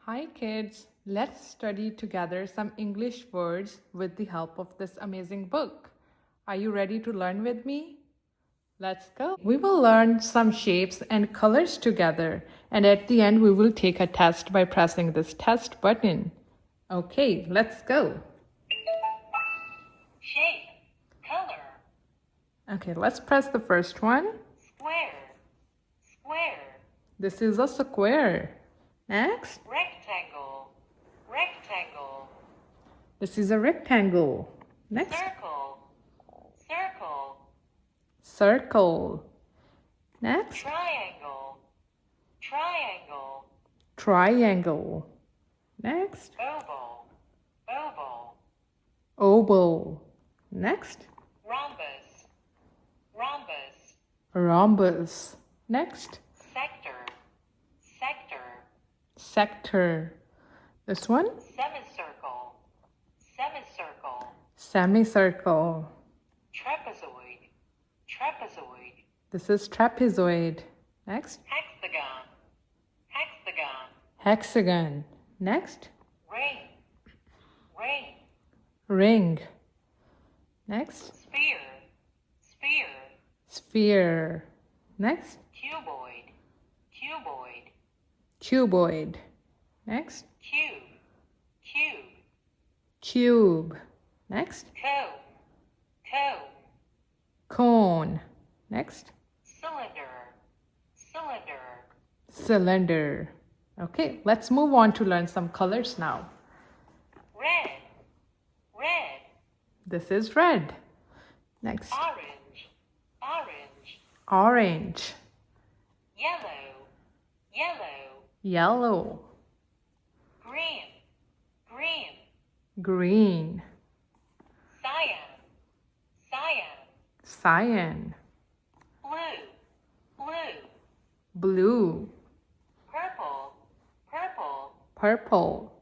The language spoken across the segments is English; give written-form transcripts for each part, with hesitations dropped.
Hi kids, let's study together some English words with the help of this amazing book. Are you ready to learn with me? Let's go. We will learn some shapes and colors together, and at the end we will take a test by pressing this test button. Okay, let's go. Shape, color, Okay, let's press the first one. square, square, This is a square. Next, rectangle, rectangle, this is a rectangle. Next, circle, circle, circle. Next, triangle, triangle, triangle. Next, oval, oval, oval. Next, rhombus, rhombus, rhombus. Next, sector, sector, sector. This one, semicircle, semicircle, semicircle. trapezoid, trapezoid, This is trapezoid. Next, hexagon, hexagon, hexagon. Next, ring, ring, ring. Next, sphere, sphere, sphere. Next, cuboid, cuboid, cuboid. Next, cube, cube, cube. Next, cone, cone, cone. Next, cylinder, cylinder, cylinder. Okay, let's move on to learn some colors now. red, red, This is red. Next, orange, orange, orange, yellow, yellow, yellow, green, green, green, cyan, cyan, cyan, blue, blue, blue, purple, purple, purple,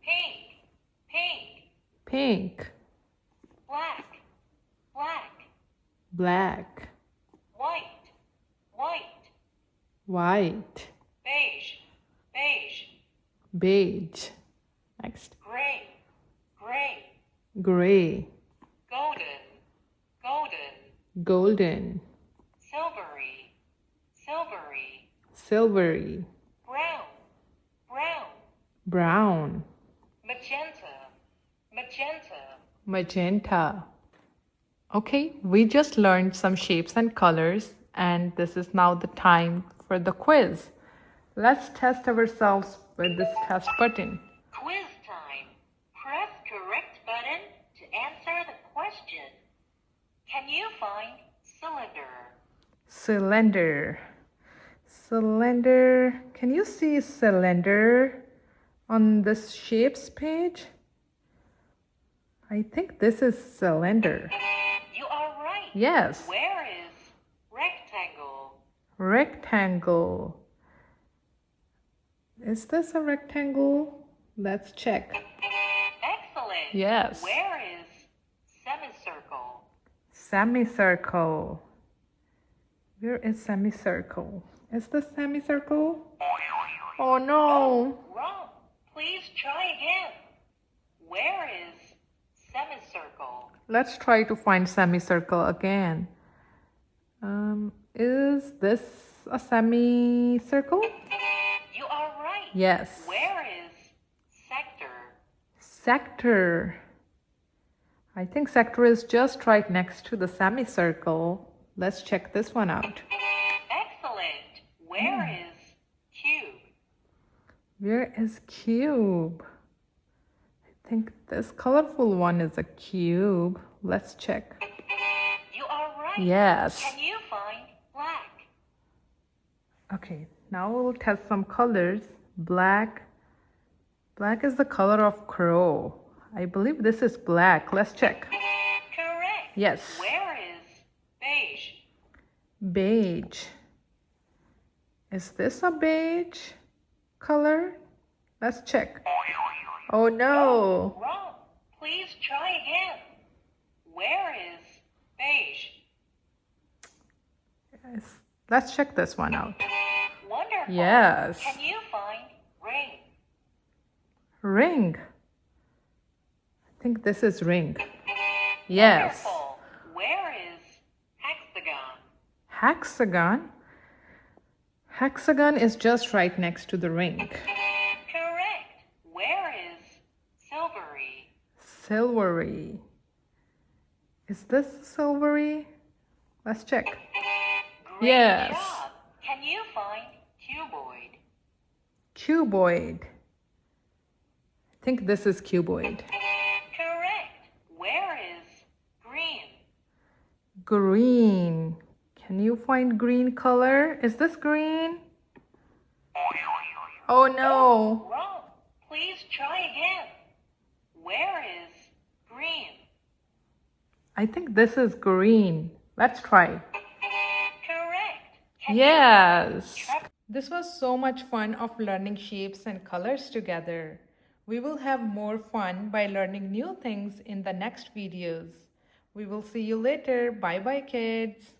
pink, pink, pink, black, black, black, white, white, white, beige, beige, beige. Next, gray, gray, gray, golden, golden, golden, silvery, silvery, silvery, brown, brown, brown, magenta, magenta, magenta. Okay, we just learned some shapes and colors, and this is now the time for the quiz. Let's test ourselves with this test button. quiz time. Press correct button to answer the question. Can you find cylinder? Cylinder. Cylinder. Can you see cylinder on this shapes page? I think this is cylinder. You are right. Yes. Where is rectangle? Rectangle. Is this a rectangle? Let's check. Excellent. Yes. Where is semicircle? Semicircle. Where is semicircle? Is this semicircle? Oh no. Wrong. Please try again. Where is semicircle? Let's try to find semicircle again. Is this a semicircle? You are right. Yes. Where is sector? Sector. I think sector is just right next to the semicircle. Let's check this one out. Excellent. Where is cube? Where is cube? I think this colorful one is a cube. Let's check. You are right. Yes. Can you find black? Okay, now we'll test some colors. Black. Black is the color of crow. I believe this is black. Let's check. Correct. Yes. Where is beige? Beige. Is this a beige color? Let's check. Oh no. Wrong. Please try again. Where is beige? Yes. Let's check this one out. Wonderful. Yes. Can you find ring? Ring. I think this is ring. Yes. Wonderful. Where is hexagon? Hexagon. Hexagon is just right next to the ring. Correct. Where is silvery? Silvery. Is this silvery? Let's check. Great Yes. job. Can you find cuboid? Cuboid. I think this is cuboid. Correct. Where is green? Green. Can you find green color? Is this green? Oh no. Wrong. Please try again. Where is green? I think this is green. Let's try. Correct. Can you Yes. track- This was so much fun of learning shapes and colors together. We will have more fun by learning new things in the next videos. We will see you later. Bye bye, kids.